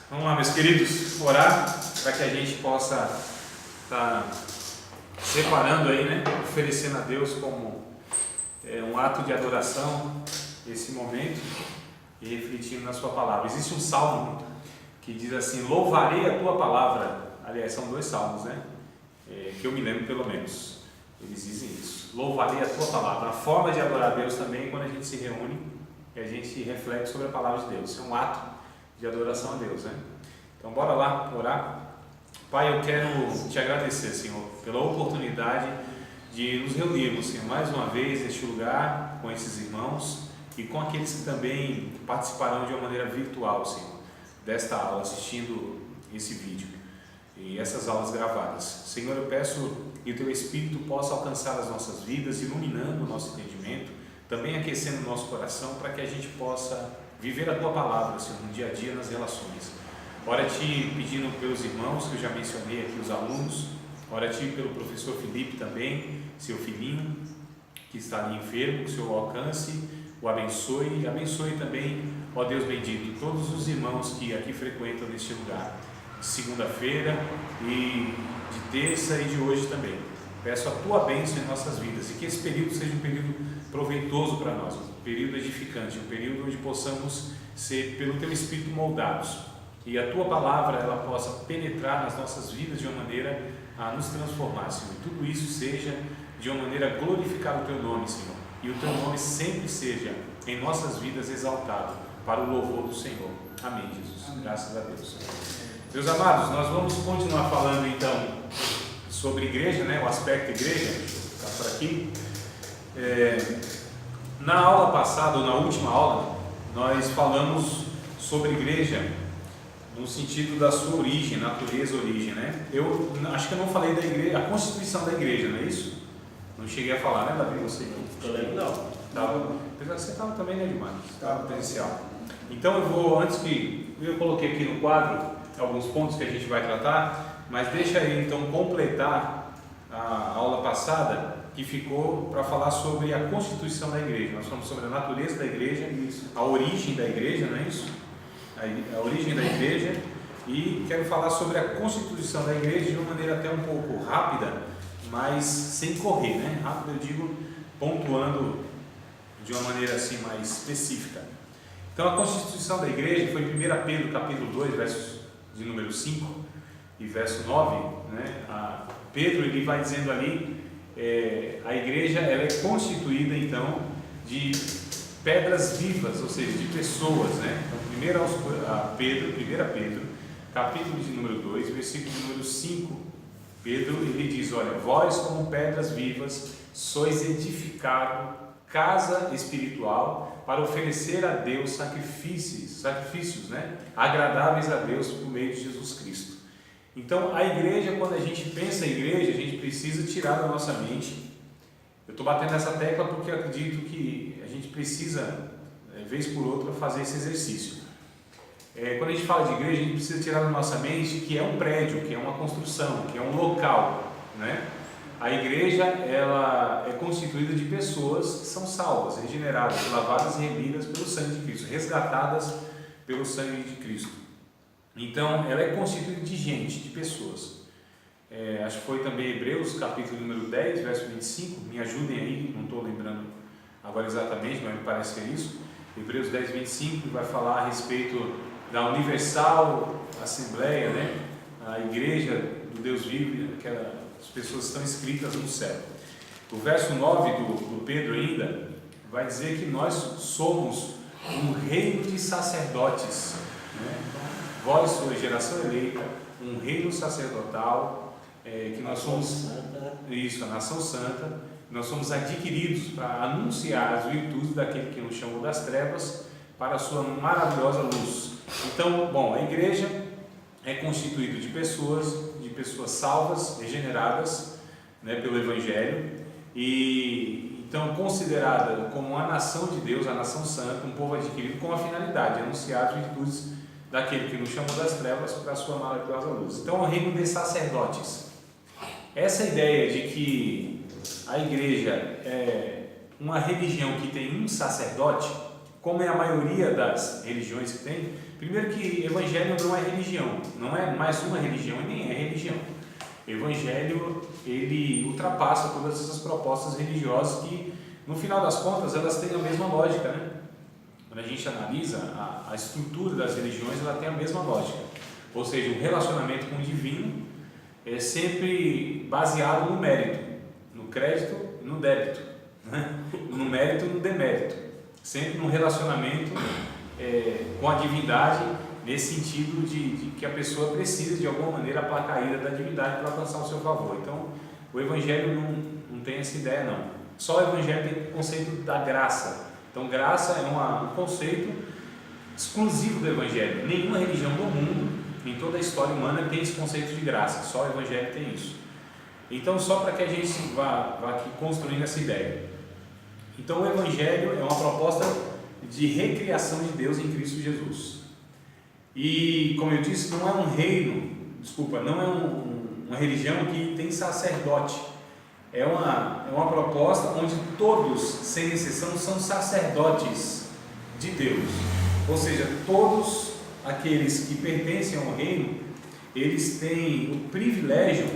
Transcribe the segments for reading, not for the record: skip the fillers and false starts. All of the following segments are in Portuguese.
Vamos lá, meus queridos, orar para que a gente possa estar separando aí, né? Oferecendo a Deus como um ato de adoração esse momento e refletindo na sua palavra. Existe um salmo que diz assim: louvarei a tua palavra. Aliás, são dois salmos, né? Que eu me lembro pelo menos. Eles dizem isso: louvarei a tua palavra. A forma de adorar a Deus também é quando a gente se reúne e a gente reflete sobre a palavra de Deus. Isso é um ato de adoração a Deus, né? Então bora lá orar. Pai, eu quero te agradecer, Senhor, pela oportunidade de nos reunirmos, Senhor, mais uma vez neste lugar com esses irmãos e com aqueles que também participarão de uma maneira virtual, Senhor, desta aula, assistindo esse vídeo e essas aulas gravadas. Senhor, eu peço que o Teu Espírito possa alcançar as nossas vidas, iluminando o nosso entendimento, também aquecendo o nosso coração, para que a gente possa viver a Tua Palavra, Senhor, no dia a dia, nas relações. Ora a Ti pedindo pelos irmãos, que eu já mencionei aqui, os alunos. Ora a Ti pelo professor Felipe também, seu filhinho, que está ali enfermo, que o Senhor o alcance, o abençoe. Abençoe também, ó Deus bendito, todos os irmãos que aqui frequentam neste lugar, de segunda-feira e de terça e de hoje também. Peço a Tua bênção em nossas vidas e que esse período seja um período proveitoso para nós, um período edificante, um período onde possamos ser, pelo Teu Espírito, moldados e a Tua Palavra ela possa penetrar nas nossas vidas de uma maneira a nos transformar, Senhor. E tudo isso seja de uma maneira a glorificar o Teu nome, Senhor, e o Teu nome sempre seja em nossas vidas exaltado para o louvor do Senhor. Amém, Jesus. Amém. Graças a Deus. Meus amados, nós vamos continuar falando então sobre igreja, né? O aspecto igreja. Deixa eu ficar por aqui. Na aula passada, ou na última aula, nós falamos sobre igreja no sentido da sua origem, natureza, origem, né? Eu acho que eu não falei da igreja, a constituição da igreja, não é isso? Não cheguei a falar, né, Davi? Você também não. Apesar que você estava também, né, Edmar? Estava presencial. Então eu vou, eu coloquei aqui no quadro alguns pontos que a gente vai tratar, mas deixa aí então completar a aula passada, que ficou para falar sobre a constituição da igreja. Nós falamos sobre a natureza da igreja, a origem da igreja, não é isso? A origem da igreja, e quero falar sobre a constituição da igreja de uma maneira até um pouco rápida, mas sem correr, né? Rápido eu digo pontuando de uma maneira assim mais específica. Então a constituição da igreja foi em 1 Pedro capítulo 2, versos de número 5 e verso 9, né? Pedro ele vai dizendo ali, a igreja ela é constituída então de pedras vivas, ou seja, de pessoas, né? Então, 1 Pedro, capítulo de número 2, versículo de número 5, Pedro ele diz: olha, vós como pedras vivas sois edificado casa espiritual para oferecer a Deus sacrifícios, né? Agradáveis a Deus por meio de Jesus Cristo. Então, a igreja, quando a gente pensa em igreja, a gente precisa tirar da nossa mente. Eu estou batendo nessa tecla porque eu acredito que a gente precisa, vez por outra, fazer esse exercício. Quando a gente fala de igreja, a gente precisa tirar da nossa mente que é um prédio, que é uma construção, que é um local, né? A igreja ela é constituída de pessoas que são salvas, regeneradas, lavadas e remidas pelo sangue de Cristo, resgatadas pelo sangue de Cristo. Então, ela é constituída de gente, de pessoas. Acho que foi também Hebreus, capítulo número 10, verso 25, me ajudem aí, não estou lembrando agora exatamente, mas me parece que é isso. Hebreus 10, 25 vai falar a respeito da universal assembleia, né? A igreja do Deus vivo, as pessoas estão inscritas no céu. O verso 9 do Pedro ainda vai dizer que nós somos um reino de sacerdotes, né? Vós sois geração eleita, um reino sacerdotal, que nós somos isso, a nação santa, nós somos adquiridos para anunciar as virtudes daquele que nos chamou das trevas para a sua maravilhosa luz. Então, bom, a igreja é constituída de pessoas salvas, regeneradas, né, pelo Evangelho, e então considerada como a nação de Deus, a nação santa, um povo adquirido com a finalidade de anunciar as virtudes daquele que nos chamou das trevas para a sua maravilhosa luz. Então, é o reino de sacerdotes. Essa ideia de que a igreja é uma religião que tem um sacerdote, como é a maioria das religiões que tem, primeiro que evangelho não é religião, não é mais uma religião e nem é religião. Evangelho, ele ultrapassa todas essas propostas religiosas que, no final das contas, elas têm a mesma lógica, né? Quando a gente analisa a estrutura das religiões, ela tem a mesma lógica. Ou seja, o relacionamento com o divino é sempre baseado no mérito, no crédito e no débito, né? No mérito e no demérito. Sempre num relacionamento com a divindade, nesse sentido de que a pessoa precisa de alguma maneira aplacar a ira da divindade para alcançar o seu favor. Então, o Evangelho não tem essa ideia não. Só o Evangelho tem o conceito da graça. Então, graça é um conceito exclusivo do Evangelho. Nenhuma religião do mundo, em toda a história humana, tem esse conceito de graça. Só o Evangelho tem isso. Então, só para que a gente vá aqui construindo essa ideia. Então, o Evangelho é uma proposta de recriação de Deus em Cristo Jesus. E, como eu disse, não é um reino, não é uma religião que tem sacerdote. É uma proposta onde todos, sem exceção, são sacerdotes de Deus. Ou seja, todos aqueles que pertencem ao reino, eles têm o privilégio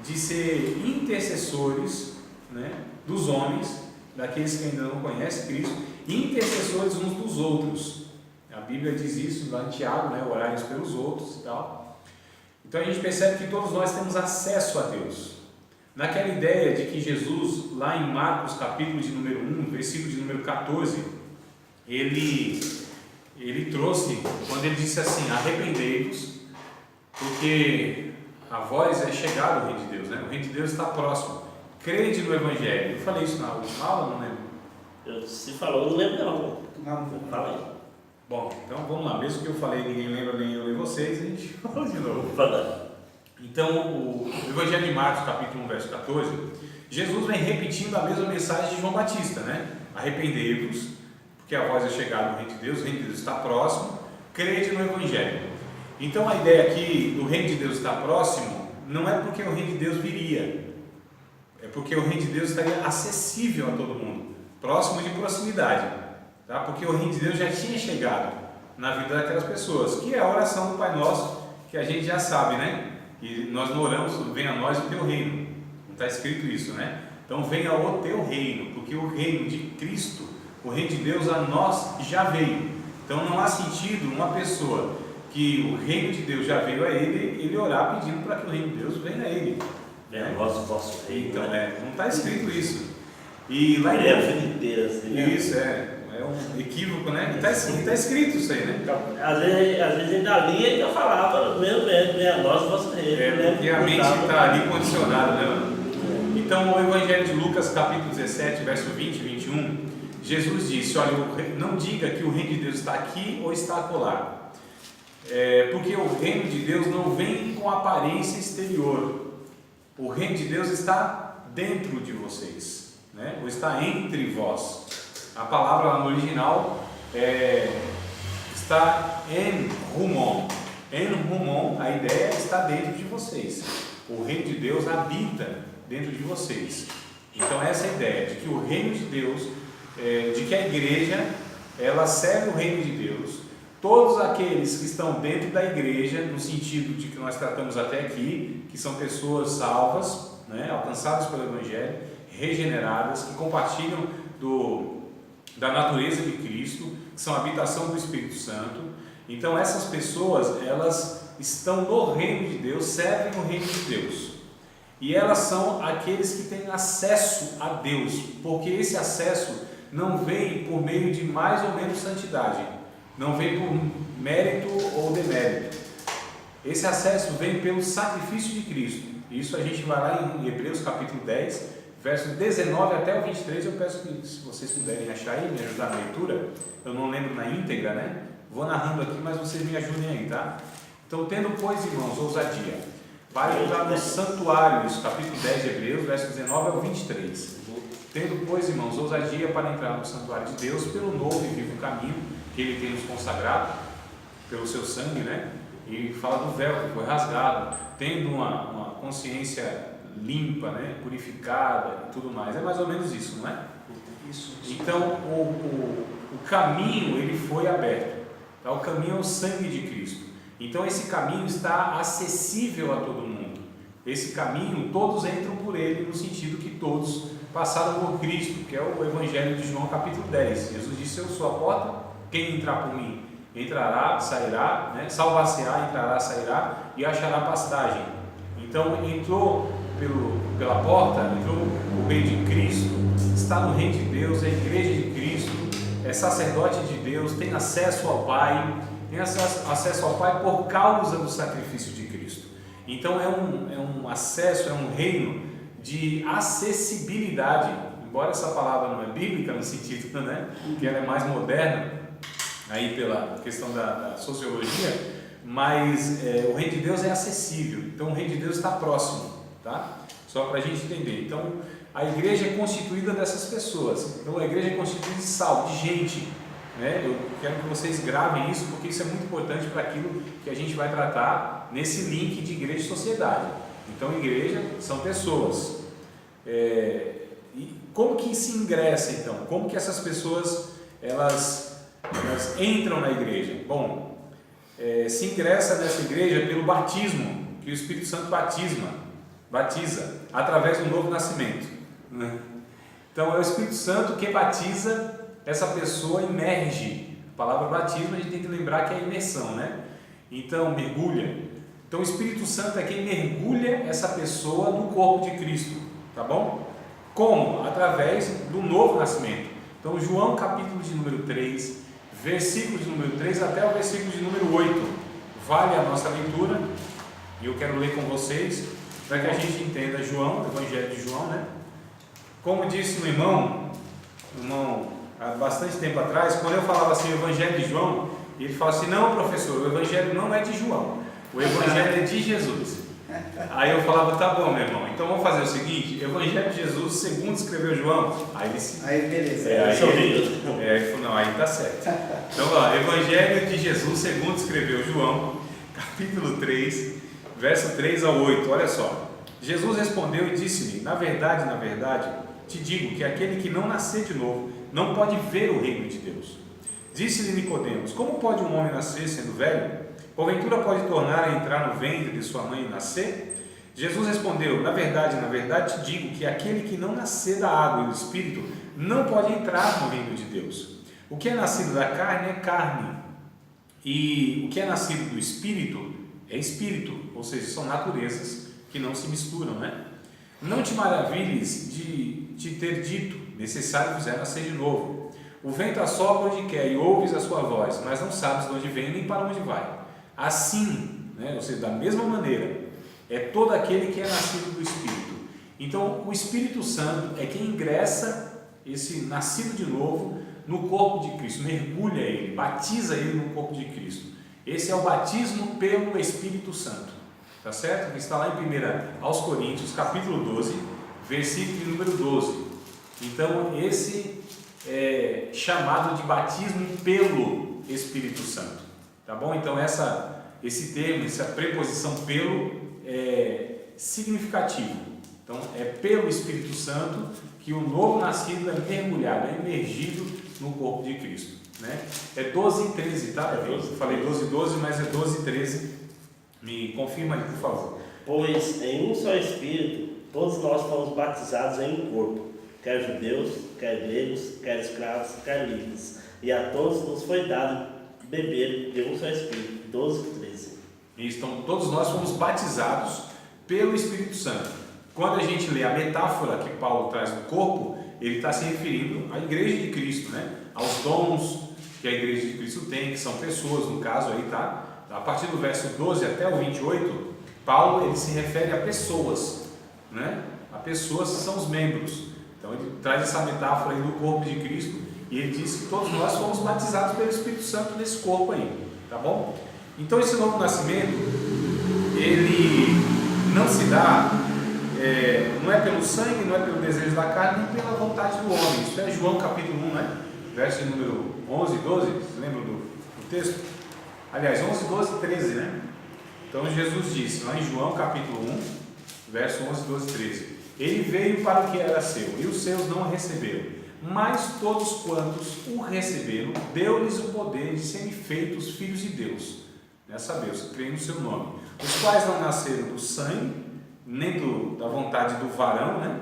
de ser intercessores, né, dos homens, daqueles que ainda não conhecem Cristo, e intercessores uns dos outros. A Bíblia diz isso lá em Tiago, né, orar uns pelos outros e tal. Então a gente percebe que todos nós temos acesso a Deus. Naquela ideia de que Jesus, lá em Marcos capítulo de número 1, versículo de número 14, ele trouxe, quando ele disse assim: arrependei-vos, porque a vós é chegado o reino de Deus, né? O reino de Deus está próximo, crede no Evangelho. Eu falei isso na última aula, não lembro? Se falou, não lembro não. Falei. Bom, então vamos lá, mesmo que eu falei ninguém lembra, nem eu nem vocês, a gente fala de novo. Então, o Evangelho de Marcos, capítulo 1, verso 14, Jesus vem repetindo a mesma mensagem de João Batista, né? Arrependei-vos, porque a voz é chegada do reino de Deus, o reino de Deus está próximo, crede no Evangelho. Então, a ideia aqui do reino de Deus estar próximo, não é porque o reino de Deus viria, é porque o reino de Deus estaria acessível a todo mundo, próximo de proximidade, tá? Porque o reino de Deus já tinha chegado na vida daquelas pessoas, que é a oração do Pai Nosso, que a gente já sabe, né? E nós não oramos, venha a nós o teu reino, não está escrito isso, né? Então venha o teu reino, porque o reino de Cristo, o reino de Deus a nós já veio. Então não há sentido uma pessoa que o reino de Deus já veio a ele orar pedindo para que o reino de Deus venha a ele. Venha a nós o vosso reino. Então, não está escrito isso. E lá em a vida inteira, assim, isso é um equívoco, né? Está escrito isso aí, né? Às vezes ainda ali ainda falava mesmo, venha a nós o vosso reino. Porque a mente está ali condicionada, né? Então, o Evangelho de Lucas, capítulo 17, verso 20 e 21, Jesus disse: olha, não diga que o reino de Deus está aqui ou está acolá, porque o reino de Deus não vem com aparência exterior. O reino de Deus está dentro de vocês, né? Ou está entre vós. A palavra lá no original está en humon. En humon, a ideia está dentro de vocês. O reino de Deus habita dentro de vocês. Então essa é a ideia de que o reino de Deus, de que a igreja, ela serve o reino de Deus. Todos aqueles que estão dentro da igreja, no sentido de que nós tratamos até aqui, que são pessoas salvas, né, alcançadas pelo Evangelho, regeneradas, que compartilham da natureza de Cristo, que são a habitação do Espírito Santo. Então essas pessoas, elas estão no reino de Deus, servem o reino de Deus, e elas são aqueles que têm acesso a Deus, porque esse acesso não vem por meio de mais ou menos santidade, não vem por mérito ou demérito. Esse acesso vem pelo sacrifício de Cristo. Isso a gente vai lá em Hebreus capítulo 10, verso 19 até o 23, eu peço que, se vocês puderem achar aí, me ajudar na leitura. Eu não lembro na íntegra, né? Vou narrando aqui, mas vocês me ajudem aí, tá? Então, tendo, pois, irmãos, ousadia, vai entrar nos santuários, capítulo 10 de Hebreus, verso 19 ao 23. Tendo, pois, irmãos, ousadia para entrar no santuário de Deus, pelo novo e vivo caminho que Ele tem nos consagrado, pelo seu sangue, né? E fala do véu que foi rasgado, tendo uma consciência limpa, né, purificada e tudo mais. É mais ou menos isso, não é? Isso. Então, o caminho ele foi aberto. Tá? O caminho é o sangue de Cristo. Então esse caminho está acessível a todo mundo. Esse caminho, todos entram por ele, no sentido que todos passaram por Cristo, que é o Evangelho de João capítulo 10. Jesus disse: eu sou a porta, quem entrar por mim entrará, sairá, né? Salvar-se-á, entrará, sairá e achará pastagem. Então entrou pela porta, entrou o reino de Cristo, está no reino de Deus, é a igreja de Cristo, é sacerdote de Deus, tem acesso ao Pai, acesso ao Pai por causa do sacrifício de Cristo. Então é um acesso, é um reino de acessibilidade, embora essa palavra não é bíblica no sentido, né, que ela é mais moderna, aí pela questão da sociologia, mas o reino de Deus é acessível, então o reino de Deus está próximo, tá? Só para a gente entender. Então a igreja é constituída dessas pessoas, então a igreja é constituída de sal, de gente, né? Eu quero que vocês gravem isso, porque isso é muito importante para aquilo que a gente vai tratar nesse link de igreja e sociedade. Então igreja são pessoas, e como que se ingressa então? Como que essas pessoas elas entram na igreja? Bom, se ingressa nessa igreja pelo batismo, que o Espírito Santo batiza através do novo nascimento, né? Então é o Espírito Santo que batiza essa pessoa, imerge. A palavra batismo a gente tem que lembrar que é imersão, né? Então mergulha. Então o Espírito Santo é quem mergulha essa pessoa no corpo de Cristo, tá bom? Como? Através do novo nascimento. Então João capítulo de número 3, versículo de número 3 até o versículo de número 8, vale a nossa leitura, e eu quero ler com vocês, para que a gente entenda João, o Evangelho de João, né? Como disse um irmão, há bastante tempo atrás, quando eu falava assim, o Evangelho de João, ele fala assim: não, professor, o Evangelho não é de João, o Evangelho é de Jesus. Aí eu falava: tá bom, meu irmão, então vamos fazer o seguinte: Evangelho de Jesus segundo escreveu João. Aí beleza. Ele falou: não, aí tá certo. Então ó, Evangelho de Jesus segundo escreveu João, capítulo 3, verso 3 ao 8, olha só. Jesus respondeu e disse-lhe: na verdade, te digo que aquele que não nascer de novo não pode ver o reino de Deus. Disse-lhe Nicodemos: como pode um homem nascer sendo velho? Porventura pode tornar a entrar no ventre de sua mãe e nascer? Jesus respondeu: na verdade, te digo que aquele que não nascer da água e do Espírito não pode entrar no reino de Deus. O que é nascido da carne é carne, e o que é nascido do Espírito é Espírito, ou seja, são naturezas que não se misturam, né? Não te maravilhes de te ter dito: necessário vos é nascer de novo. O vento assopra onde quer e ouves a sua voz, mas não sabes de onde vem nem para onde vai. Assim, né, ou seja, da mesma maneira, é todo aquele que é nascido do Espírito. Então, o Espírito Santo é quem ingressa esse nascido de novo no corpo de Cristo, mergulha ele, batiza ele no corpo de Cristo. Esse é o batismo pelo Espírito Santo, tá certo? Que está lá em 1 aos Coríntios, capítulo 12, versículo número 12. Então, esse é chamado de batismo pelo Espírito Santo. Tá bom? Então esse termo, essa preposição pelo é significativo. Então é pelo Espírito Santo que o novo nascido é mergulhado, é imergido no corpo de Cristo, né? É 12 e 13, tá? Eu falei 12 e 12, mas é 12 e 13. Me confirma aí, por favor. Pois em um só Espírito todos nós fomos batizados em um corpo, quer judeus, quer gregos, quer escravos, quer livres, e a todos nos foi dado beber de um só Espírito. 12 e 13. Então todos nós fomos batizados pelo Espírito Santo. Quando a gente lê a metáfora que Paulo traz do corpo, ele está se referindo à igreja de Cristo, né? Aos dons que a igreja de Cristo tem, que são pessoas, no caso aí, tá? A partir do verso 12 até o 28, Paulo ele se refere a pessoas, né? A pessoas que são os membros. Então ele traz essa metáfora aí do corpo de Cristo e ele diz que todos nós fomos batizados pelo Espírito Santo nesse corpo aí, tá bom? Então esse novo nascimento, ele não se dá, não é pelo sangue, não é pelo desejo da carne, nem pela vontade do homem. Isso é João capítulo 1, né? Verso número 11 e 12, vocês lembram do texto? Aliás, 11, 12 e 13, né? Então Jesus disse, lá em João capítulo 1, verso 11, 12 e 13: ele veio para o que era seu, e os seus não o receberam, mas todos quantos o receberam, deu-lhes o poder de serem feitos filhos de Deus, né? Saber, os que creem no seu nome, os quais não nasceram do sangue, nem da vontade do varão, né?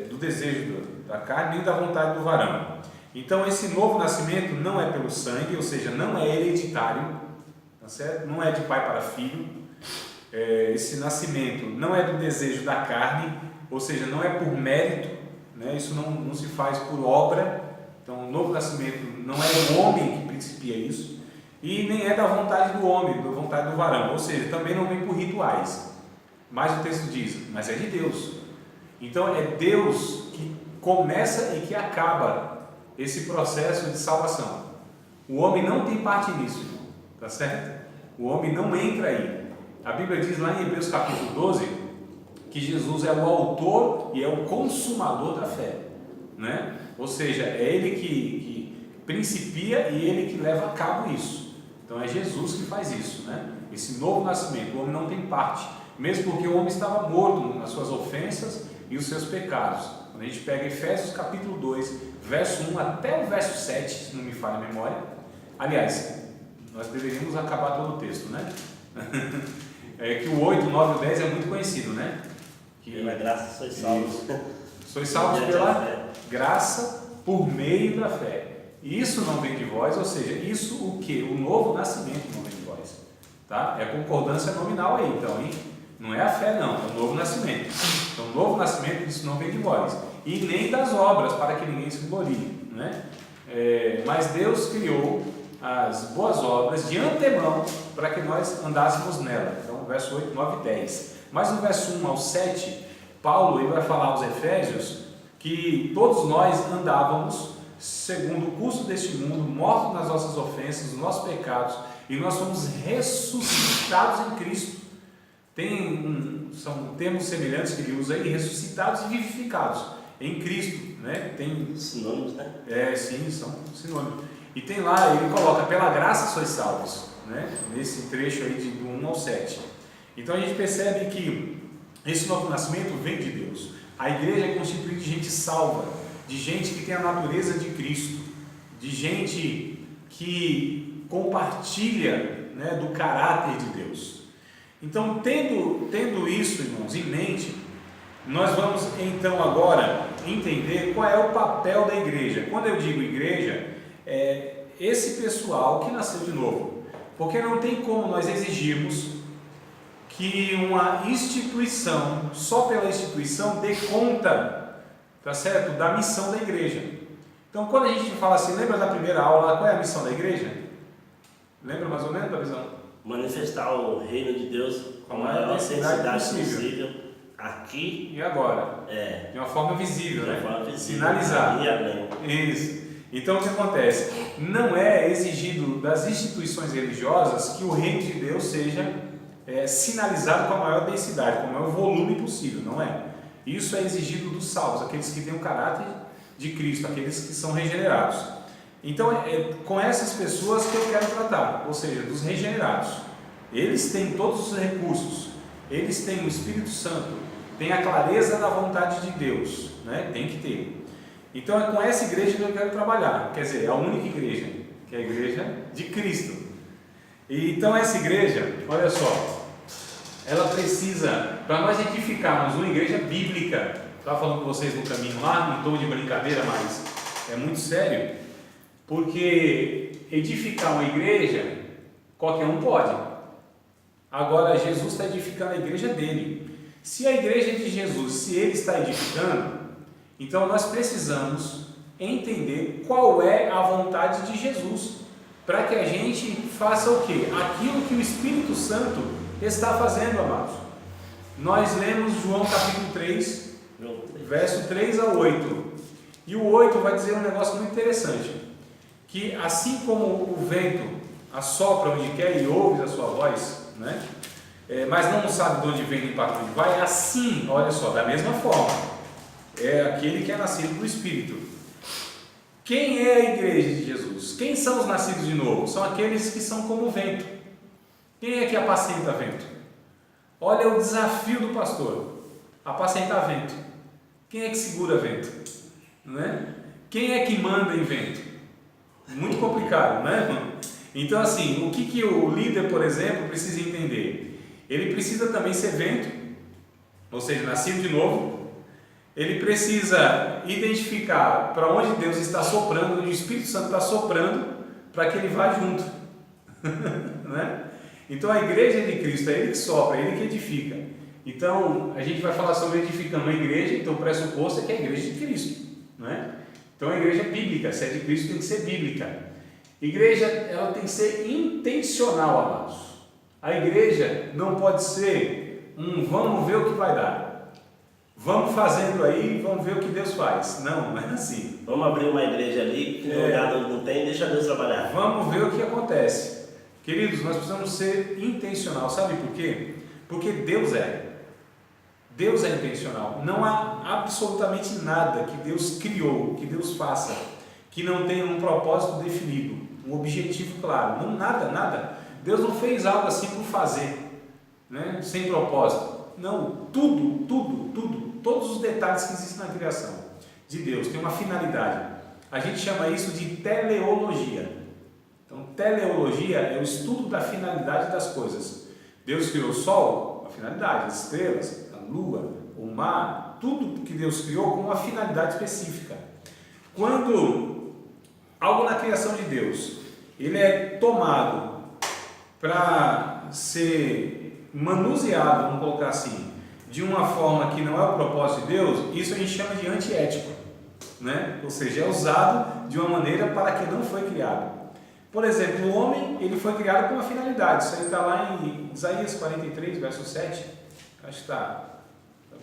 Do desejo da carne, nem da vontade do varão. Então esse novo nascimento não é pelo sangue, ou seja, não é hereditário, tá certo? Não é de pai para filho. Esse nascimento não é do desejo da carne, ou seja, não é por mérito, né? Isso não se faz por obra. Então o novo nascimento não é o homem que principia isso, e nem é da vontade do homem, da vontade do varão, ou seja, também não vem por rituais. Mas o texto diz, mas é de Deus. Então é Deus que começa e que acaba esse processo de salvação. O homem não tem parte nisso, tá certo? O homem não entra aí. A Bíblia diz lá em Hebreus capítulo 12 que Jesus é o autor e é o consumador da fé, né? Ou seja, é Ele que principia e Ele que leva a cabo isso. Então é Jesus que faz isso, né? Esse novo nascimento. O homem não tem parte, mesmo porque o homem estava morto nas suas ofensas e os seus pecados. Quando a gente pega Efésios capítulo 2, verso 1 até o verso 7, se não me falha a memória. Aliás, nós deveríamos acabar todo o texto, né? Que o 8, 9 e o 10 é muito conhecido, né? Que pela graça sois salvos. Sois salvos pela graça por meio da fé. Isso não vem de vós, ou seja, isso o que? O novo nascimento não vem de vós. Tá? É a concordância nominal aí, então, hein? Não é a fé não, é o novo nascimento. Então o novo nascimento, isso não vem de vós. E nem das obras, para que ninguém se glorie, né? Mas Deus criou as boas obras de antemão para que nós andássemos nela. Então verso 8, 9 e 10. Mas no verso 1 ao 7, Paulo ele vai falar aos Efésios que todos nós andávamos segundo o curso deste mundo, mortos nas nossas ofensas, nos nossos pecados, e nós somos ressuscitados em Cristo. São termos semelhantes que ele usa aí, ressuscitados e vivificados em Cristo, né? Tem sinônimos, né? Sim, são sinônimos. E tem lá, ele coloca, pela graça sois salvos, né? Nesse trecho aí do 1 ao 7. Então a gente percebe que esse novo nascimento vem de Deus. A igreja é constituída de gente salva, de gente que tem a natureza de Cristo, de gente que compartilha, né, do caráter de Deus. Então, tendo isso, irmãos, em mente, nós vamos então agora entender qual é o papel da igreja. Quando eu digo igreja, é esse pessoal que nasceu de novo, porque não tem como nós exigirmos que uma instituição, só pela instituição, dê conta, tá certo, da missão da igreja. Então, quando a gente fala assim, lembra da primeira aula, qual é a missão da igreja? Lembra mais ou menos da visão? Manifestar o reino de Deus com a maior intensidade possível, aqui e agora. De uma forma visível, de uma né? forma visível, Sinalizar. E além. Isso. Então, o que acontece? Não é exigido das instituições religiosas que o reino de Deus seja sinalizado com a maior densidade, com o maior volume possível, não é? Isso é exigido dos salvos, aqueles que têm o caráter de Cristo, aqueles que são regenerados. Então é com essas pessoas que eu quero tratar, ou seja, dos regenerados. Eles têm todos os recursos, eles têm o Espírito Santo, têm a clareza da vontade de Deus, né? Tem que ter. Então é com essa igreja que eu quero trabalhar, quer dizer, a única igreja, que é a igreja de Cristo. E então essa igreja, olha só, ela precisa, para nós edificarmos uma igreja bíblica, estava falando com vocês no caminho lá, em tom de brincadeira, mas é muito sério. Porque edificar uma igreja, qualquer um pode. Agora, Jesus está edificando a igreja dele. Se a igreja de Jesus, se ele está edificando, então nós precisamos entender qual é a vontade de Jesus, para que a gente faça o quê? Aquilo que o Espírito Santo está fazendo, amados. Nós lemos João capítulo 3, verso 3 a 8. E o 8 vai dizer um negócio muito interessante. Que assim como o vento assopra onde quer e ouve a sua voz, né? Mas não sabe de onde vem nem para onde vai, assim, olha só, da mesma forma, é aquele que é nascido do Espírito. Quem é a igreja de Jesus? Quem são os nascidos de novo? São aqueles que são como o vento. Quem é que apacenta vento? Olha o desafio do pastor, apacentar vento. Quem é que segura vento? Não é? Quem é que manda em vento? Muito complicado, né, irmão? Então, assim, o que o líder, por exemplo, precisa entender? Ele precisa também ser vento, ou seja, nascido de novo. Ele precisa identificar para onde Deus está soprando, onde o Espírito Santo está soprando, para que ele vá junto. Né? Então, a igreja de Cristo é Ele que sopra, é Ele que edifica. Então, a gente vai falar sobre edificando uma igreja, então o pressuposto é que é a igreja de Cristo. Né? Então, a igreja é bíblica, se é de Cristo tem que ser bíblica. Igreja, ela tem que ser intencional, amados. A igreja não pode ser vamos ver o que vai dar. Vamos fazendo aí, vamos ver o que Deus faz. Não é assim. Vamos abrir uma igreja ali, que no lugar não tem, deixa Deus trabalhar. Vamos ver o que acontece. Queridos, nós precisamos ser intencional. Sabe por quê? Porque Deus é intencional. Não há absolutamente nada que Deus criou, que Deus faça, que não tenha um propósito definido, um objetivo claro. Não, nada. Deus não fez algo assim por fazer, né? Sem propósito. Não, tudo, todos os detalhes que existem na criação de Deus tem uma finalidade. A gente chama isso de teleologia. Então, teleologia é o estudo da finalidade das coisas. Deus criou o sol, a finalidade, as estrelas, a lua, o mar, tudo que Deus criou com uma finalidade específica. Quando algo na criação de Deus, ele é tomado para ser manuseado, vamos colocar assim, de uma forma que não é o propósito de Deus, isso a gente chama de antiético, né? Ou seja, é usado de uma maneira para que não foi criado. Por exemplo, o homem, ele foi criado com uma finalidade. Isso aí está lá em Isaías 43, verso 7. Acho que está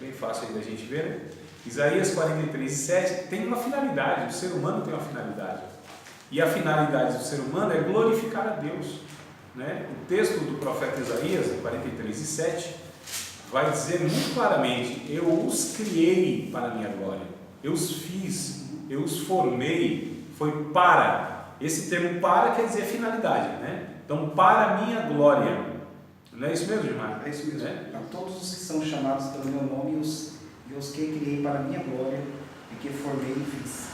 bem fácil aí da gente ver, né? Isaías 43, 7 tem uma finalidade. O ser humano tem uma finalidade. E a finalidade do ser humano é glorificar a Deus, né? O texto do profeta Isaías, 43, 7, vai dizer muito claramente: eu os criei para a minha glória. Eu os fiz, eu os formei. Foi para. Esse termo para quer dizer finalidade, né? Então, para a minha glória. Não é isso mesmo, Gilmar? É isso mesmo. A todos os que são chamados pelo meu nome, eu os que criei para a minha glória e que formei e fiz.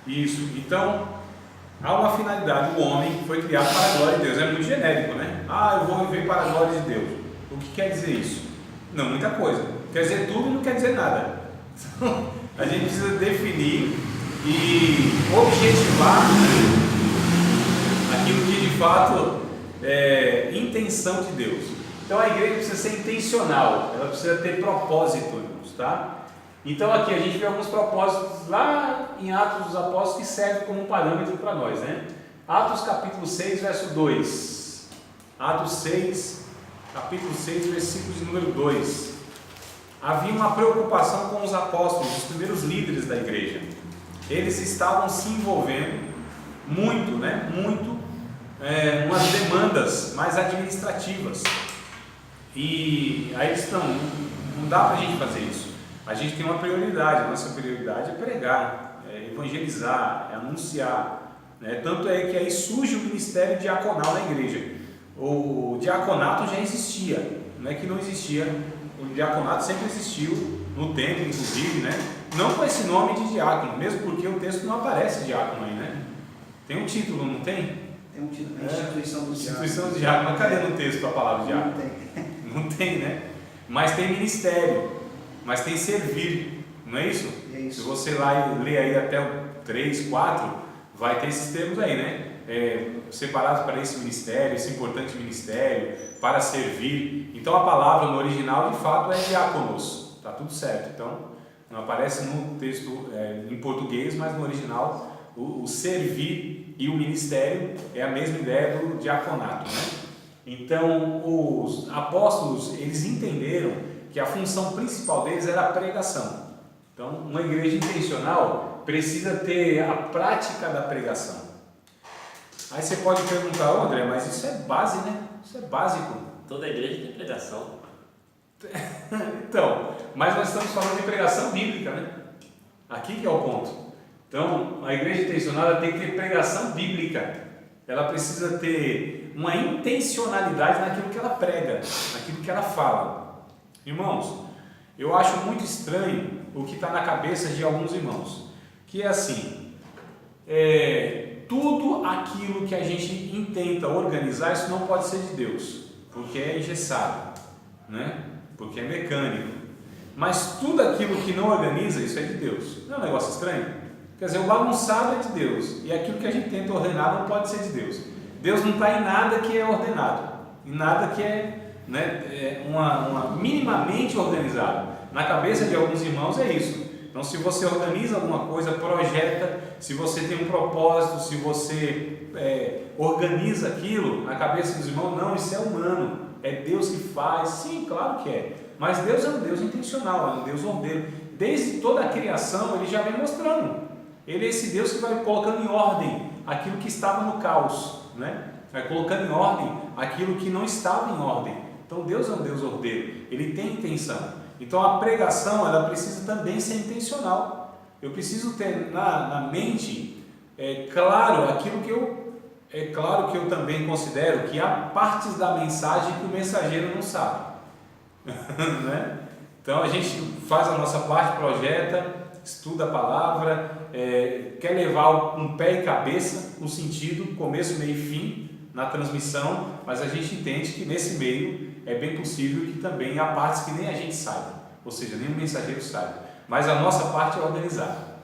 Isso. Então, há uma finalidade. O homem foi criado para a glória de Deus. É muito genérico, né? Eu vou viver para a glória de Deus. O que quer dizer isso? Não, muita coisa. Quer dizer tudo e não quer dizer nada. Então, a gente precisa definir e objetivar aquilo que de fato é intenção de Deus. Então a igreja precisa ser intencional, ela precisa ter propósito, tá? Então aqui a gente vê alguns propósitos lá em Atos dos Apóstolos que servem como parâmetro para nós, né? Atos capítulo 6, verso 2. Atos 6, capítulo 6, versículo de número 2. Havia uma preocupação com os apóstolos, os primeiros líderes da igreja. Eles estavam se envolvendo muito, umas demandas mais administrativas. E aí eles estão, não dá para a gente fazer isso. A gente tem uma prioridade, a nossa prioridade é pregar, é evangelizar, é anunciar. Né? Tanto é que aí surge o ministério diaconal na igreja. O diaconato já existia, não é que não existia. O diaconato sempre existiu no templo, inclusive, né? Não com esse nome de diácono, mesmo porque o texto não aparece diácono aí, né? Tem um título, não tem? Tem um título, instituição dos diáconos. Instituição dos diáconos, mas cadê no texto a palavra diácono? Não tem. Não tem, né? Mas tem ministério, mas tem servir, não é isso? É isso. Se você lá ler aí até o 3, 4, vai ter esses termos aí, né? Separados para esse ministério, esse importante ministério, para servir. Então a palavra no original de fato é diáconos, está tudo certo. Então não aparece no texto em português, mas no original o servir e o ministério é a mesma ideia do diaconato, né? Então os apóstolos, eles entenderam que a função principal deles era a pregação. Então uma igreja intencional precisa ter a prática da pregação. Aí você pode perguntar: André, mas isso é base, né? Isso é básico. Toda igreja tem pregação. Então, mas nós estamos falando de pregação bíblica, né? Aqui que é o ponto. Então, a igreja intencionada tem que ter pregação bíblica. Ela precisa ter uma intencionalidade naquilo que ela prega, naquilo que ela fala. Irmãos, eu acho muito estranho o que está na cabeça de alguns irmãos, que é assim, tudo aquilo que a gente intenta organizar, isso não pode ser de Deus, porque é engessado, né? Porque é mecânico. Mas tudo aquilo que não organiza, isso é de Deus. Não é um negócio estranho? Quer dizer, o bagunçado é de Deus, e aquilo que a gente tenta ordenar não pode ser de Deus. Deus não está em nada que é ordenado, em nada que é, né, minimamente organizado. Na cabeça de alguns irmãos é isso. Então, se você organiza alguma coisa, projeta, se você tem um propósito, se você organiza aquilo, na cabeça dos irmãos, não, isso é humano, é Deus que faz. Sim, claro que é, mas Deus é um Deus intencional, é um Deus ordeiro. Desde toda a criação, Ele já vem mostrando. Ele é esse Deus que vai colocando em ordem aquilo que estava no caos, né? Vai colocando em ordem aquilo que não estava em ordem. Então, Deus é um Deus ordeiro, Ele tem intenção. Então a pregação, ela precisa também ser intencional. Eu preciso ter na mente, claro, aquilo que eu também considero que há partes da mensagem que o mensageiro não sabe. Né? Então a gente faz a nossa parte, projeta, estuda a palavra, quer levar um pé e cabeça, um sentido, começo, meio e fim na transmissão, mas a gente entende que nesse meio é bem possível que também há partes que nem a gente saiba, ou seja, nem o mensageiro sabe, mas a nossa parte é organizar.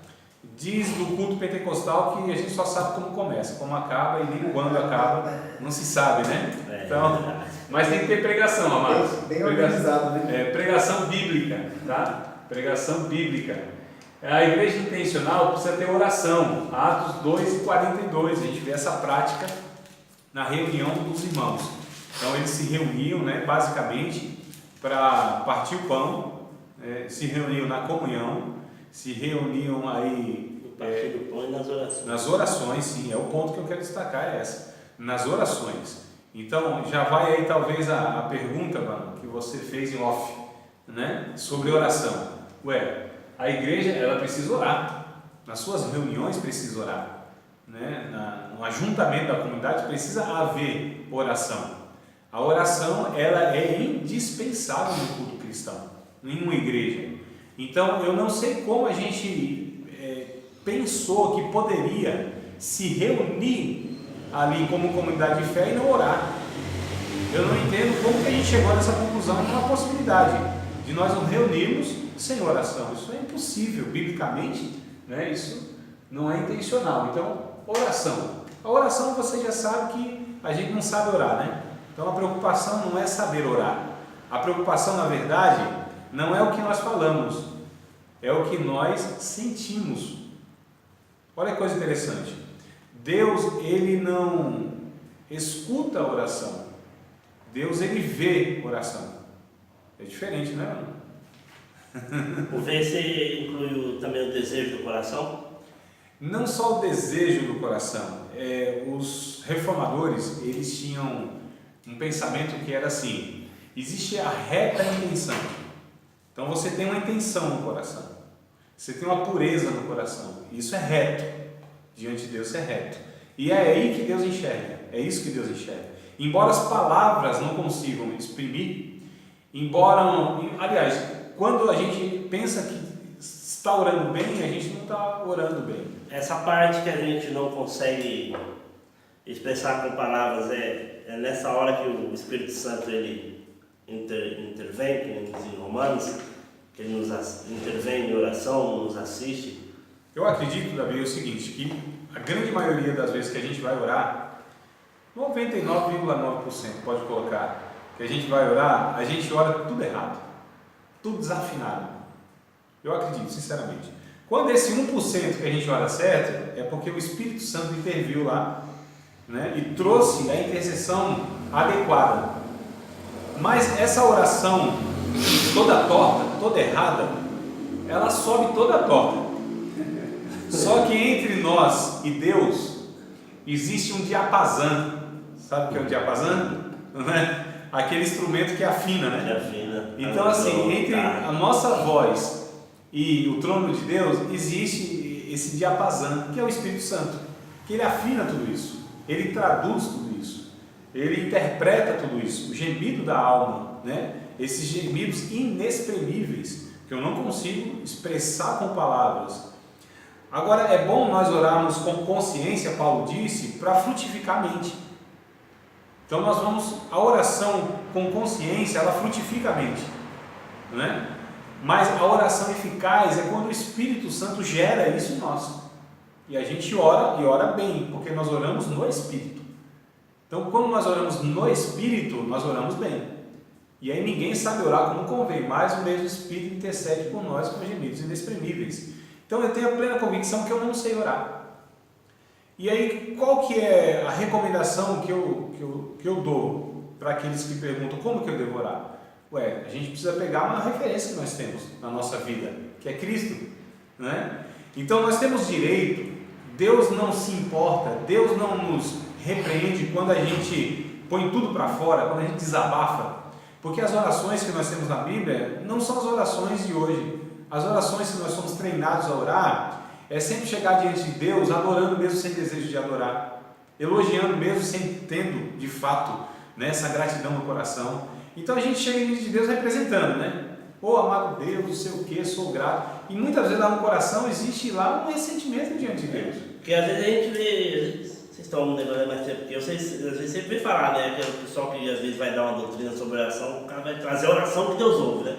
Diz do culto pentecostal que a gente só sabe como começa, como acaba e nem quando acaba, não se sabe, né? Então, mas tem que ter pregação, amados. Bem organizado, né? Pregação bíblica, tá? Pregação bíblica. A igreja intencional precisa ter oração. Atos 2:42, a gente vê essa prática na reunião dos irmãos. Então eles se reuniam, né, basicamente para partir o pão, se reuniam na comunhão, se reuniam aí no partir do pão e nas orações. Nas orações, sim, é o ponto que eu quero destacar, é essa, nas orações. Então já vai aí talvez a pergunta, mano, que você fez em off, né, sobre oração. A igreja, ela precisa orar, nas suas reuniões precisa orar, né, no ajuntamento da comunidade precisa haver oração. A oração, ela é indispensável no culto cristão, em uma igreja. Então, eu não sei como a gente pensou que poderia se reunir ali como comunidade de fé e não orar. Eu não entendo como que a gente chegou nessa conclusão, que é uma possibilidade de nós nos reunirmos sem oração. Isso é impossível, biblicamente, né? Isso não é intencional. Então, oração. A oração você já sabe que a gente não sabe orar, né? Então a preocupação não é saber orar. A preocupação, na verdade, não é o que nós falamos, é o que nós sentimos. Olha que coisa interessante. Deus, Ele não escuta a oração. Deus, Ele vê a oração. É diferente, né? O ver se inclui também o desejo do coração? Não só o desejo do coração. Os reformadores, eles tinham um pensamento que era assim: existe a reta intenção. Então você tem uma intenção no coração, você tem uma pureza no coração, isso é reto, diante de Deus é reto, e é aí que Deus enxerga, é isso que Deus enxerga. Embora as palavras não consigam exprimir, aliás, quando a gente pensa que está orando bem, a gente não está orando bem. Essa parte que a gente não consegue expressar com palavras é nessa hora que o Espírito Santo ele intervém, que diz em Romanos, que ele nos intervém em oração, nos assiste. Eu acredito, Davi, o seguinte, que a grande maioria das vezes que a gente vai orar, 99,9% pode colocar, que a gente vai orar, a gente ora tudo errado, tudo desafinado. Eu acredito, sinceramente. Quando esse 1% que a gente ora certo, é porque o Espírito Santo interviu lá, né, e trouxe a intercessão adequada. Mas essa oração toda torta, toda errada, ela sobe toda torta. Só que entre nós e Deus existe um diapasão. Sabe o que é um diapasão? Né? Aquele instrumento que afina, né? Que afina. Então, assim, entre a nossa voz e o trono de Deus existe esse diapasão, que é o Espírito Santo, que ele afina tudo isso, ele traduz tudo isso, ele interpreta tudo isso, o gemido da alma, né? Esses gemidos inexprimíveis, que eu não consigo expressar com palavras. Agora, é bom nós orarmos com consciência, Paulo disse, para frutificar a mente. Então a oração com consciência, ela frutifica a mente, não é? Mas a oração eficaz é quando o Espírito Santo gera isso em nós. E a gente ora, e ora bem, porque nós oramos no Espírito. Então, quando nós oramos no Espírito, nós oramos bem. E aí ninguém sabe orar como convém, mas o mesmo Espírito intercede por nós com gemidos inexprimíveis. Então eu tenho a plena convicção que eu não sei orar. E aí, qual que é a recomendação que eu dou para aqueles que perguntam como que eu devo orar? A gente precisa pegar uma referência que nós temos na nossa vida, que é Cristo, né? Então nós temos direito, Deus não se importa, Deus não nos repreende quando a gente põe tudo para fora, quando a gente desabafa, porque as orações que nós temos na Bíblia não são as orações de hoje. As orações que nós somos treinados a orar é sempre chegar diante de Deus adorando mesmo sem desejo de adorar, elogiando mesmo sem tendo de fato, né, essa gratidão no coração. Então a gente chega diante de Deus representando, né? Amado Deus, não sei o que, sou grato. E muitas vezes lá no coração existe lá um ressentimento diante de Deus. Porque às vezes a gente vê, vocês estão no negócio mais tempo que eu, vocês às vezes sempre vê falar, né? Aquele pessoal que às vezes vai dar uma doutrina sobre oração, o cara vai trazer a oração que Deus ouve, né?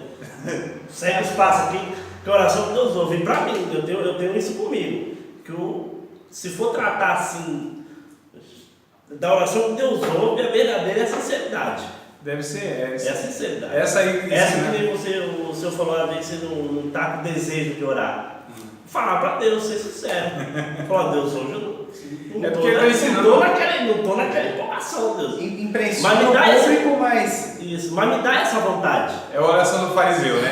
Segue os passos aqui, que a oração que Deus ouve. E pra mim, eu tenho isso comigo, que se for tratar assim, da oração que Deus ouve, a verdadeira é a sinceridade. Deve ser essa. É a sinceridade. Essa aí. Essa que nem o senhor falou uma vez que você não está com desejo de orar. Falar para Deus, ser sincero. Falar, Deus, hoje eu não estou naquela empolgação, Deus. Impressiona o público, mas... Isso, mas me dá essa vontade. É a oração do fariseu, né?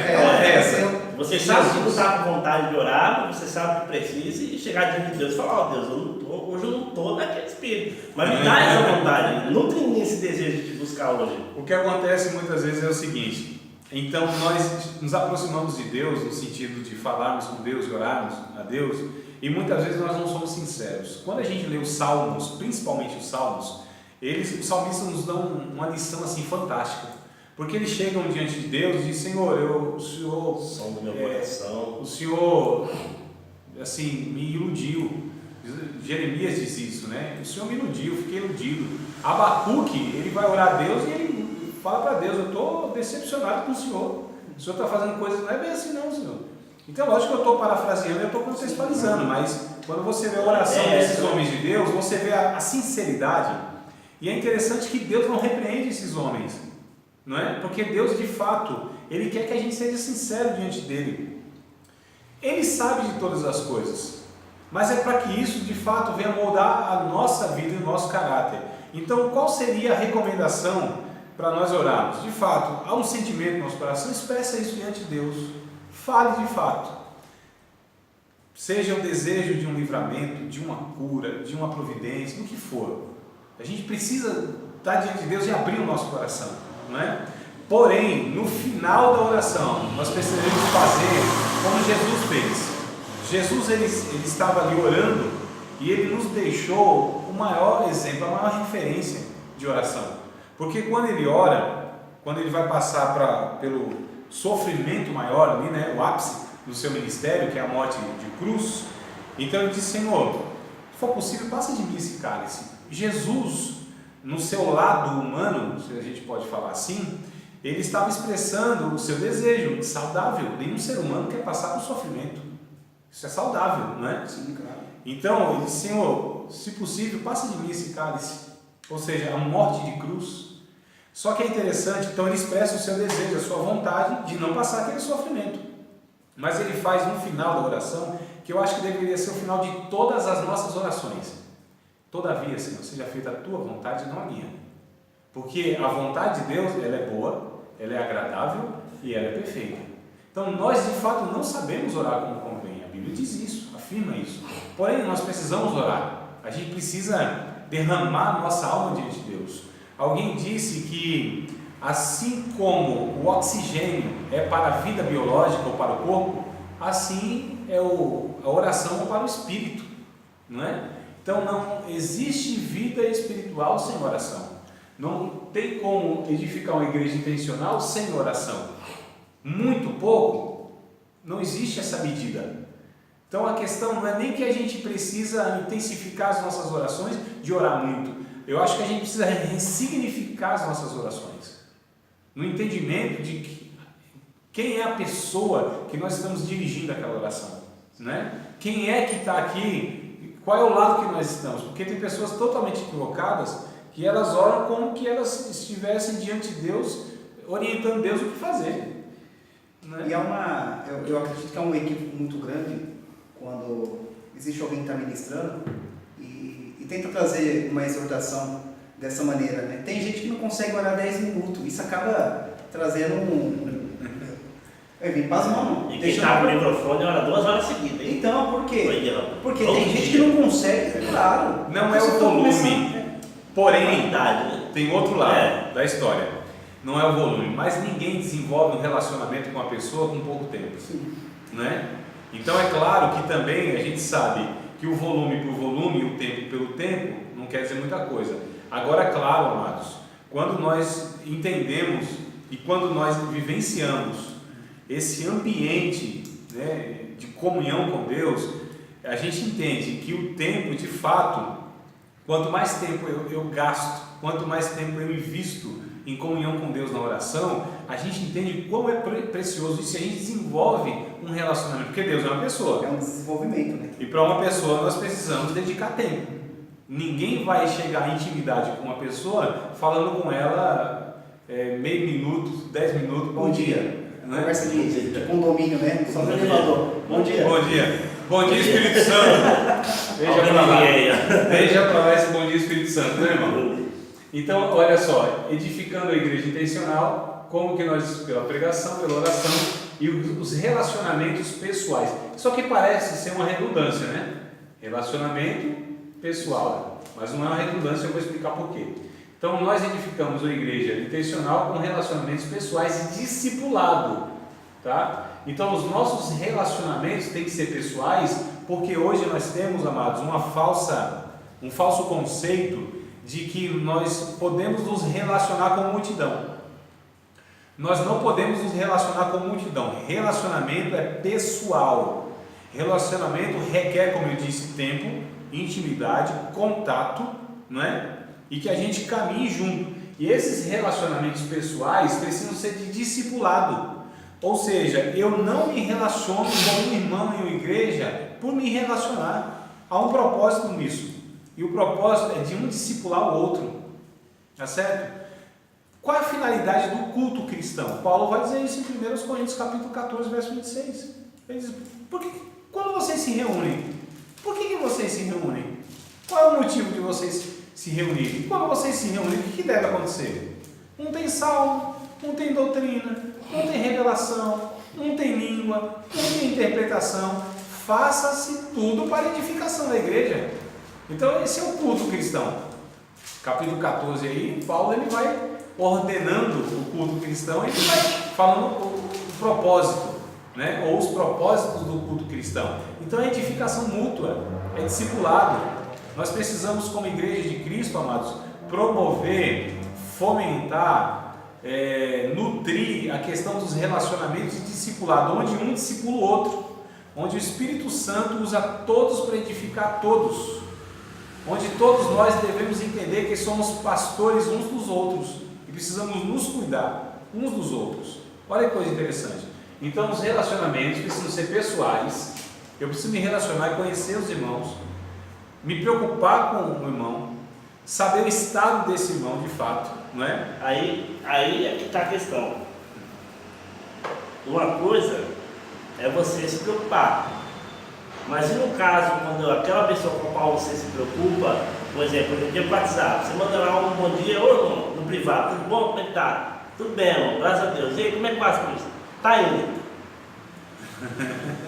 Você sabe que não está com vontade de orar, você sabe que precisa e chegar diante de Deus e falar, Deus, hoje eu não estou naquele espírito. Mas me dá essa vontade, não tem esse desejo de te buscar hoje. O que acontece muitas vezes é o seguinte: então nós nos aproximamos de Deus no sentido de falarmos com Deus, de orarmos a Deus, e muitas vezes nós não somos sinceros. Quando a gente lê os Salmos, principalmente os Salmos, os salmistas nos dão uma lição assim fantástica, porque eles chegam diante de Deus e dizem: Senhor, o Senhor, som do meu coração, o Senhor assim me iludiu. Jeremias diz isso, né? O Senhor me iludiu, fiquei iludido. Abacuque, ele vai orar a Deus e ele fala para Deus: eu estou decepcionado com o Senhor está fazendo coisas, não é bem assim não, Senhor. Então, lógico que eu estou parafraseando, eu estou contextualizando, mas quando você vê a oração desses homens de Deus, você vê a sinceridade, e é interessante que Deus não repreende esses homens, não é? Porque Deus, de fato, Ele quer que a gente seja sincero diante dEle. Ele sabe de todas as coisas, mas é para que isso, de fato, venha moldar a nossa vida e o nosso caráter. Então, qual seria a recomendação para nós orarmos? De fato, há um sentimento no nosso coração, expressa isso diante de Deus. Fale de fato. Seja o desejo de um livramento, de uma cura, de uma providência, do que for. A gente precisa estar diante de Deus e abrir o nosso coração, não é? Porém, no final da oração, nós precisamos fazer como Jesus fez. Jesus ele estava ali orando e ele nos deixou o maior exemplo, a maior referência de oração. Porque quando ele ora, quando ele vai passar pelo sofrimento maior ali, né, o ápice do seu ministério, que é a morte de cruz, então ele diz: Senhor, se for possível, passa de mim esse cálice. Jesus, no seu lado humano, se a gente pode falar assim, ele estava expressando o seu desejo saudável. Nenhum ser humano quer passar por sofrimento. Isso é saudável, não é? Sim, claro. Então ele disse: Senhor, se possível, passa de mim esse cálice. Ou seja, a morte de cruz. Só que é interessante, então ele expressa o seu desejo, a sua vontade de não passar aquele sofrimento. Mas ele faz no final da oração, que eu acho que deveria ser o final de todas as nossas orações: todavia, Senhor, seja feita a tua vontade e não a minha. Porque a vontade de Deus, ela é boa, ela é agradável e ela é perfeita. Então nós de fato não sabemos orar como convém. A Bíblia diz isso, afirma isso. Porém, nós precisamos orar. A gente precisa derramar nossa alma diante de Deus. Alguém disse que assim como o oxigênio é para a vida biológica ou para o corpo, assim é a oração para o espírito, não é? Então não existe vida espiritual sem oração. Não tem como edificar uma igreja intencional sem oração. Muito pouco Não existe essa medida. Então a questão não é nem que a gente precisa intensificar as nossas orações de orar muito. Eu acho que a gente precisa ressignificar as nossas orações. No entendimento de quem é a pessoa que nós estamos dirigindo aquela oração, né? Quem é que está aqui, qual é o lado que nós estamos? Porque tem pessoas totalmente equivocadas que elas oram como que elas estivessem diante de Deus, orientando Deus o que fazer, né? E eu acredito que é um equívoco muito grande quando existe alguém que está ministrando e tenta trazer uma exortação dessa maneira, né? Tem gente que não consegue orar 10 minutos, isso acaba trazendo vem para as mãos. E quem está com o microfone ora 2 horas seguidas, hein? Então, por quê? Porque Todo tem gente dia. que não consegue, claro. Não é o volume, porém, Né? tem outro lado da história. Não é o volume, mas ninguém desenvolve um relacionamento com a pessoa com pouco tempo, né? Então é claro que também a gente sabe que o volume por volume e o tempo pelo tempo não quer dizer muita coisa. Agora, claro, amados, quando nós entendemos e quando nós vivenciamos esse ambiente, né, de comunhão com Deus, a gente entende que o tempo, de fato, quanto mais tempo eu gasto, quanto mais tempo eu invisto em comunhão com Deus na oração, a gente entende quão é precioso isso e a gente desenvolve um relacionamento, porque Deus é uma pessoa. É um desenvolvimento, né? E para uma pessoa nós precisamos dedicar tempo. Ninguém vai chegar em intimidade com uma pessoa falando com ela meio minuto, 10 minutos, bom dia. Né? Conversa de condomínio, né? Só no elevador. Bom dia. Bom dia. Bom dia, Espírito Santo. Veja para lá esse bom dia, Espírito Santo, né, irmão? Então, olha só, edificando a igreja intencional, como que nós, pela pregação, pela oração e os relacionamentos pessoais. Só que parece ser uma redundância, né? Relacionamento pessoal, mas não é uma redundância, eu vou explicar por quê. Então, nós edificamos uma igreja intencional com relacionamentos pessoais e discipulado, tá? Então, os nossos relacionamentos têm que ser pessoais, porque hoje nós temos, amados, um falso conceito de que nós podemos nos relacionar com multidão. Nós não podemos nos relacionar com multidão. Relacionamento é pessoal. Relacionamento requer, como eu disse, tempo, intimidade, contato, não é? E que a gente caminhe junto. E esses relacionamentos pessoais precisam ser de discipulado. Ou seja, eu não me relaciono com um irmão em uma igreja por me relacionar. Há um propósito nisso. E o propósito é de um discipular o outro. Tá certo? Qual é a finalidade do culto cristão? Paulo vai dizer isso em 1 Coríntios capítulo 14, verso 26. Ele diz, quando vocês se reúnem, por que vocês se reúnem? Qual é o motivo de vocês se reunirem? E quando vocês se reúnem, o que deve acontecer? Um tem salmo, um tem doutrina, um tem revelação, um tem língua, um tem interpretação. Faça-se tudo para a edificação da igreja. Então esse é o culto cristão. Capítulo 14 aí, Paulo ele vai ordenando o culto cristão e ele vai falando o propósito, né? Ou os propósitos do culto cristão. Então é edificação mútua, é discipulado. Nós precisamos, como igreja de Cristo, amados, promover, fomentar, nutrir a questão dos relacionamentos de discipulado, onde um discipula o outro, onde o Espírito Santo usa todos para edificar todos, onde todos nós devemos entender que somos pastores uns dos outros e precisamos nos cuidar uns dos outros. Olha que coisa interessante. Então os relacionamentos precisam ser pessoais. Eu preciso me relacionar e conhecer os irmãos, me preocupar com o irmão, saber o estado desse irmão de fato, não é? Aí é que está a questão. Uma coisa é você se preocupar, mas e no caso, quando aquela pessoa com a qual você se preocupa, por exemplo, no dia do WhatsApp, você manda lá um bom dia, ô irmão, no privado, tudo bom? Como é que tá? Tudo bem, irmão, graças a Deus. E aí, como é que faz com isso? Tá indo.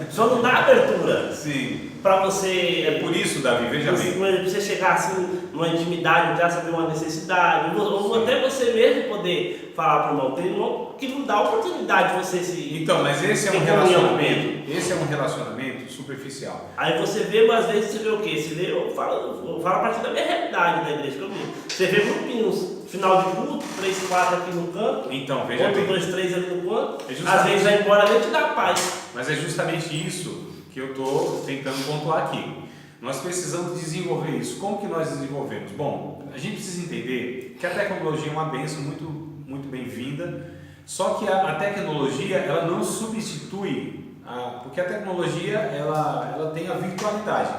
Só não dá abertura. Sim. Para você. É por isso, Davi, veja bem. Você chegar assim numa intimidade, já saber uma necessidade, ou até você mesmo poder falar para o irmão. Tem irmão que não dá oportunidade de você se. Então, mas esse é um relacionamento. Esse é um relacionamento superficial. Aí você vê, às vezes você vê o quê? Você vê, eu falo a partir da minha realidade da igreja que eu vi. Você vê grupinhos final de culto, 3, 4 aqui no canto, Então, veja outro bem. 2, 3 ali no canto, É às justamente- vezes vai embora nem te dá paz. Mas é justamente isso que eu estou tentando pontuar aqui. Nós precisamos desenvolver isso. Como que nós desenvolvemos? Bom, a gente precisa entender que a tecnologia é uma bênção muito bem-vinda, só que a tecnologia ela não substitui, porque a tecnologia ela tem a virtualidade,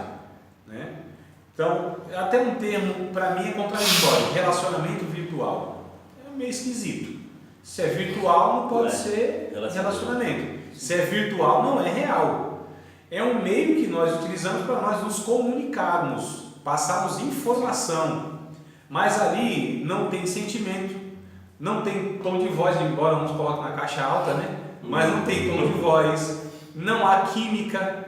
né? Então, até um termo para mim é contraditório, relacionamento virtual. É meio esquisito. Se é virtual não pode ser relacionamento. Se é virtual não é real. É um meio que nós utilizamos para nós nos comunicarmos, passarmos informação, mas ali não tem sentimento, não tem tom de voz, embora uns coloquem na caixa alta, né? Mas não tem tom de voz, não há química,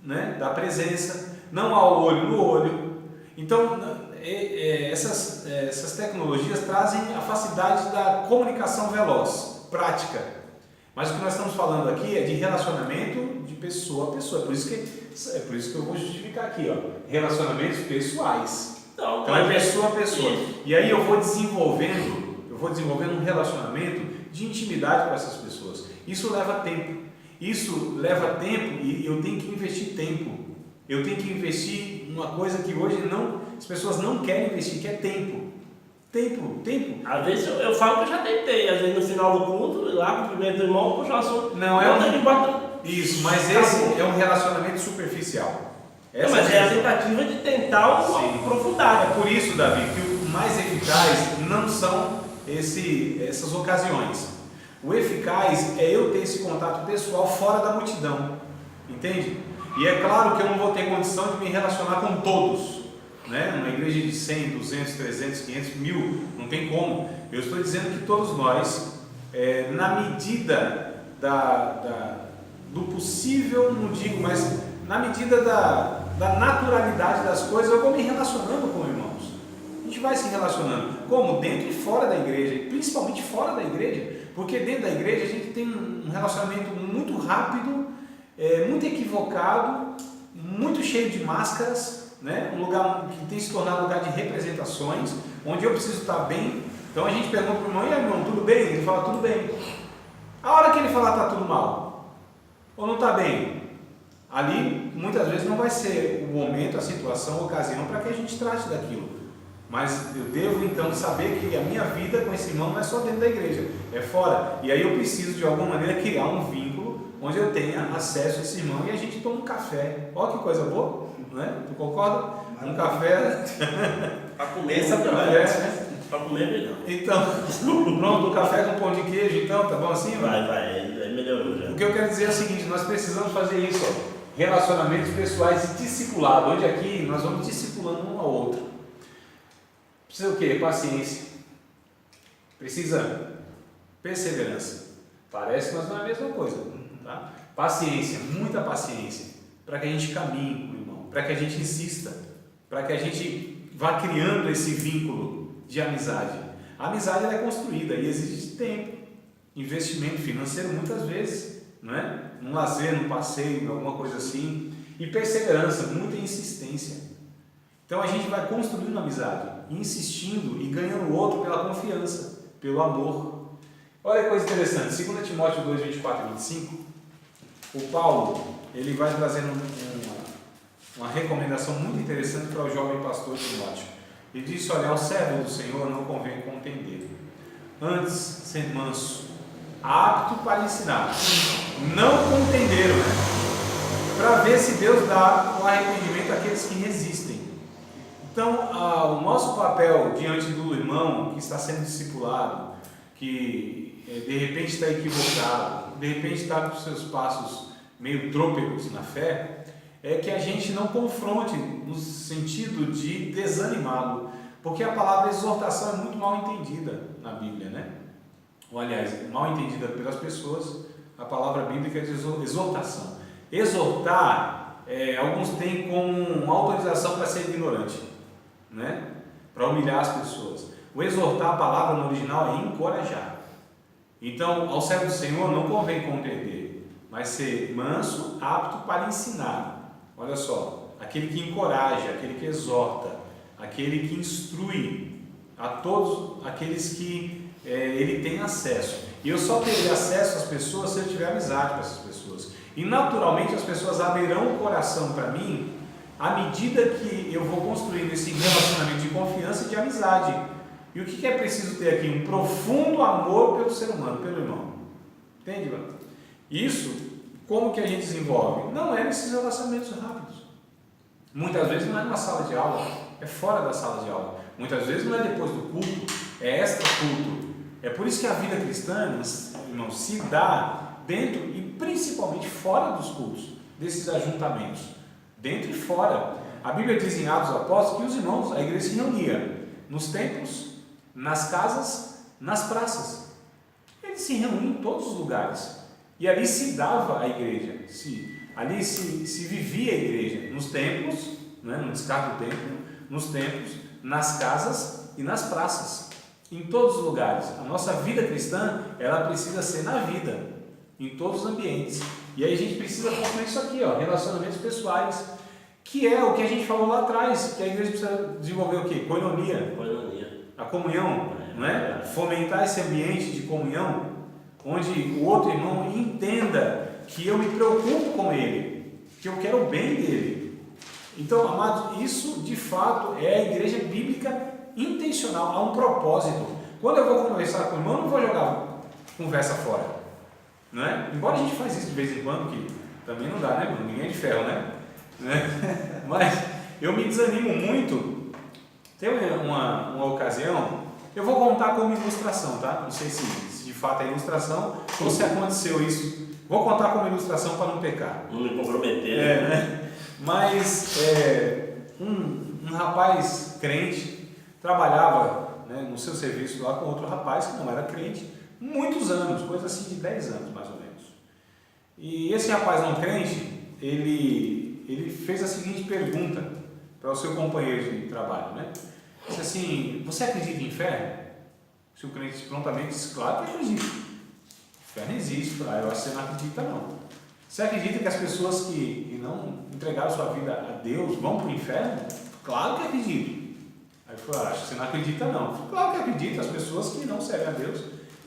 né, da presença, não há olho no olho. Então, essas tecnologias trazem a facilidade da comunicação veloz, prática. Mas o que nós estamos falando aqui é de relacionamento de pessoa a pessoa. É por isso que eu vou justificar aqui, ó, relacionamentos pessoais. Então é pessoa a pessoa. E aí eu vou desenvolvendo um relacionamento de intimidade com essas pessoas. Isso leva tempo. E eu tenho que investir tempo. Eu tenho que investir numa coisa que hoje as pessoas não querem investir, que é tempo. Tempo. Às vezes eu falo que eu já tentei, às vezes no final do culto, ir lá, cumprimento o irmão, puxar o assunto. Não é isso, mas esse é um relacionamento superficial. Mas é a tentativa de tentar aprofundar. É por isso, Davi, que o mais eficaz não são essas ocasiões. O eficaz é eu ter esse contato pessoal fora da multidão, entende? E é claro que eu não vou ter condição de me relacionar com todos, né? Uma igreja de 100, 200, 300, 500, 1000, não tem como. Eu estou dizendo que todos nós, na medida do possível, não digo, mas na medida da naturalidade das coisas, eu vou me relacionando com irmãos. A gente vai se relacionando, como? Dentro e fora da igreja, principalmente fora da igreja, porque dentro da igreja a gente tem um relacionamento muito rápido, muito equivocado, muito cheio de máscaras, né? Um lugar que tem se tornado um lugar de representações, onde eu preciso estar bem. Então a gente pergunta para o irmão: e aí, irmão, tudo bem? Ele fala: tudo bem. A hora que ele falar está tudo mal, ou não está bem, ali muitas vezes não vai ser o momento, a situação, a ocasião para que a gente trate daquilo. Mas eu devo então saber que a minha vida com esse irmão não é só dentro da igreja, é fora. E aí eu preciso de alguma maneira criar um vínculo onde eu tenha acesso a esse irmão e a gente toma um café. Olha que coisa boa, não é? Tu concorda? Um café. Para comer, para comer melhor. Então, pronto, um café com pão de queijo, então, tá bom assim? Vai, melhorou já. O que eu quero dizer é o seguinte: nós precisamos fazer isso, ó, relacionamentos pessoais e discipulado, onde aqui nós vamos discipulando um ao outro. Precisa o quê? Paciência. Precisa perseverança. Parece que não é a mesma coisa, tá? Paciência, muita paciência, para que a gente caminhe com o irmão, para que a gente insista, para que a gente vá criando esse vínculo de amizade. A amizade ela é construída e exige tempo, investimento financeiro muitas vezes, não é? Num lazer, num passeio, alguma coisa assim, e perseverança, muita insistência. Então a gente vai construindo amizade, insistindo e ganhando o outro pela confiança, pelo amor. Olha que coisa interessante, 2 Timóteo 2, 24 e 25, o Paulo ele vai trazendo uma recomendação muito interessante para o jovem pastor Timóteo. Ele disse: olha, ao servo do Senhor não convém contender, antes ser manso, apto para ensinar, não contenderam, né? Para ver se Deus dá o arrependimento àqueles que resistem. Então, o nosso papel diante do irmão que está sendo discipulado, que de repente está equivocado, de repente está com seus passos meio trôpegos na fé, é que a gente não confronte no sentido de desanimá-lo, porque a palavra exortação é muito mal entendida na Bíblia, né? Ou aliás, mal entendida pelas pessoas, a palavra bíblica é de exortação. Exortar, alguns têm como autorização para ser ignorante, né? Para humilhar as pessoas. O exortar, a palavra no original é encorajar. Então, ao servo do Senhor não convém contender, mas ser manso, apto para ensinar. Olha só, aquele que encoraja, aquele que exorta, aquele que instrui, a todos aqueles que ele tem acesso. E eu só terei acesso às pessoas se eu tiver amizade com essas pessoas. E naturalmente as pessoas abrirão o coração para mim à medida que eu vou construindo esse relacionamento de confiança e de amizade. E o que é preciso ter aqui? Um profundo amor pelo ser humano, pelo irmão. Entende, mano? Isso, como que a gente desenvolve? Não é nesses relacionamentos rápidos. Muitas vezes não é numa sala de aula, é fora da sala de aula. Muitas vezes não é depois do culto, é extra-culto. É por isso que a vida cristã, irmãos, se dá dentro e principalmente fora dos cultos, desses ajuntamentos. Dentro e fora. A Bíblia diz em Atos dos Apóstolos que os irmãos, a igreja se reunia nos templos, nas casas, nas praças. Eles se reuniam em todos os lugares. E ali se dava a igreja. Ali se vivia a igreja. Nos templos, né, no descargo do templo, nos templos, nas casas e nas praças. Em todos os lugares. A nossa vida cristã, ela precisa ser na vida, em todos os ambientes. E aí a gente precisa construir isso aqui, ó, relacionamentos pessoais, que é o que a gente falou lá atrás, que a igreja precisa desenvolver o quê? Koinonia. A comunhão, não é? Fomentar esse ambiente de comunhão, onde o outro irmão entenda que eu me preocupo com ele, que eu quero o bem dele. Então, amados, isso de fato é a igreja bíblica intencional, há um propósito. Quando eu vou conversar com o irmão, eu não vou jogar conversa fora, não é? Embora a gente faça isso de vez em quando, que também não dá, né, irmão? Ninguém é de ferro, né? Mas eu me desanimo muito. Tem uma ocasião, eu vou contar como ilustração, tá? Não sei se de fato é ilustração ou se aconteceu isso. Vou contar como ilustração para não pecar. Não me comprometer. Né? Mas um rapaz crente trabalhava, né, no seu serviço lá com outro rapaz que não era crente, muitos anos, coisa assim de 10 anos mais ou menos. E esse rapaz não crente, ele fez a seguinte pergunta para o seu companheiro de trabalho, né? Disse assim: você acredita em inferno? Se o crente prontamente disse: claro que acredito. Inferno existe. Eu acho que você não acredita, não. Você acredita que as pessoas que não entregaram sua vida a Deus vão para o inferno? Claro que acredito. Aí ele falou: acho que você não acredita, não. Eu falei: claro que acredito. As pessoas que não servem a Deus,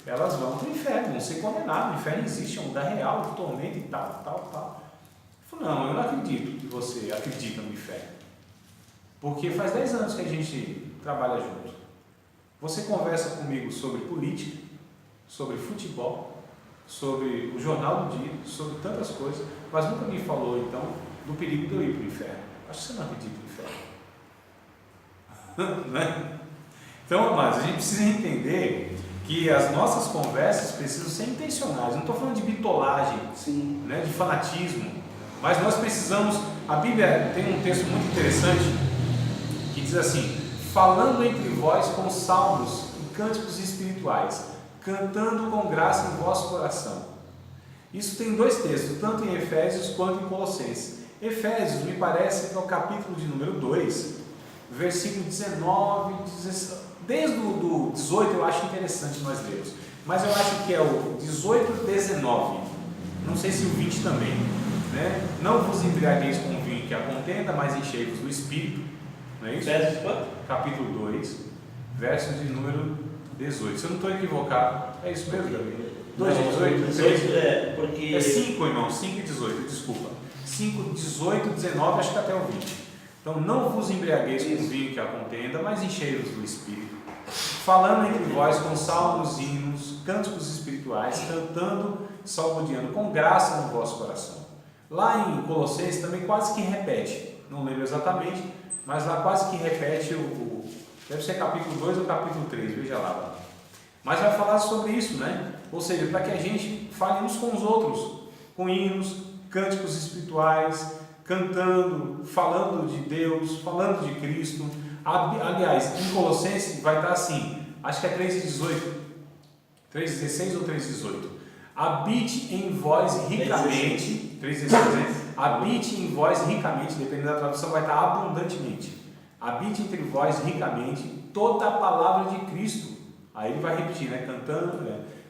elas vão para o inferno, vão ser condenadas. O inferno existe, é um lugar real, de tormento e tal. Ele falou: não, eu não acredito que você acredita no inferno. Porque faz 10 anos que a gente trabalha junto. Você conversa comigo sobre política, sobre futebol, sobre o jornal do dia, sobre tantas coisas, mas nunca me falou, então, do perigo de eu ir para o inferno. Acho que você não acredita no inferno. Né? Então, amados, a gente precisa entender que as nossas conversas precisam ser intencionais. Não estou falando de bitolagem, né, de fanatismo, mas nós precisamos. A Bíblia tem um texto muito interessante que diz assim: falando entre vós com salmos e cânticos espirituais, cantando com graça em vosso coração. Isso tem 2 textos, tanto em Efésios quanto em Colossenses. Efésios, me parece que é o capítulo de número 2, versículo 19, desde o 18 eu acho interessante nós lermos, mas eu acho que é o 18 e 19, não sei se o 20 também, né? Não vos embriagueis com o vinho que a contenda, mas enchei-vos do Espírito, não é isso? Efésios quanto? Capítulo 2, versos de número 18, se eu não estou equivocado, é isso mesmo, Gabriel? 2, 18, 18 porque... É 5, irmão, 5 e 18, desculpa. 5, 18, 19, acho que até o 20. Então, não vos embriagueis com o vinho que a contenda, mas enchei-vos do Espírito, falando entre vós com salmos, hinos, cânticos espirituais, cantando, salmodiando com graça no vosso coração. Lá em Colossenses também quase que repete, não lembro exatamente, mas lá quase que repete deve ser capítulo 2 ou capítulo 3, veja lá. Mas vai falar sobre isso, né? Ou seja, para que a gente fale uns com os outros, com hinos, cânticos espirituais, cantando, falando de Deus, falando de Cristo. Aliás, em Colossenses vai estar assim, acho que é 3,18, 3,16 ou 3,18. Habite em vós ricamente, 3,16, habite em vós ricamente, dependendo da tradução, vai estar abundantemente. Habite entre vós ricamente toda a palavra de Cristo. Aí ele vai repetir, né? Cantando,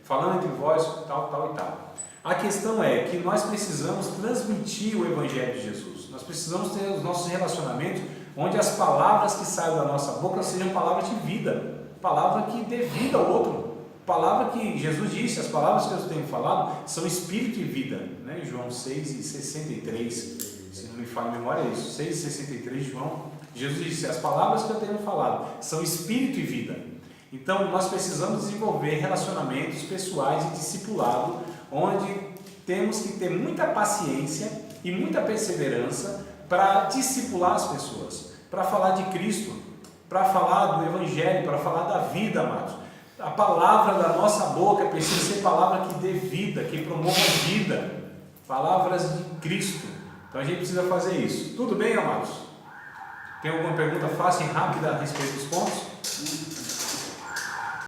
falando entre vós, tal e tal. A questão é que nós precisamos transmitir o Evangelho de Jesus. Nós precisamos ter os nossos relacionamentos onde as palavras que saem da nossa boca sejam palavras de vida. palavra que dê vida ao outro, palavra que Jesus disse, as palavras que eu tenho falado são espírito e vida, né? João 6,63, se não me falha a memória é isso, 6,63 João, Jesus disse, as palavras que eu tenho falado são espírito e vida. Então nós precisamos desenvolver relacionamentos pessoais e discipulado, onde temos que ter muita paciência e muita perseverança para discipular as pessoas, para falar de Cristo, para falar do Evangelho, para falar da vida, amados. A palavra da nossa boca precisa ser palavra que dê vida, que promova vida, palavras de Cristo. Então a gente precisa fazer isso. Tudo bem, amados? Tem alguma pergunta fácil e rápida a respeito dos pontos?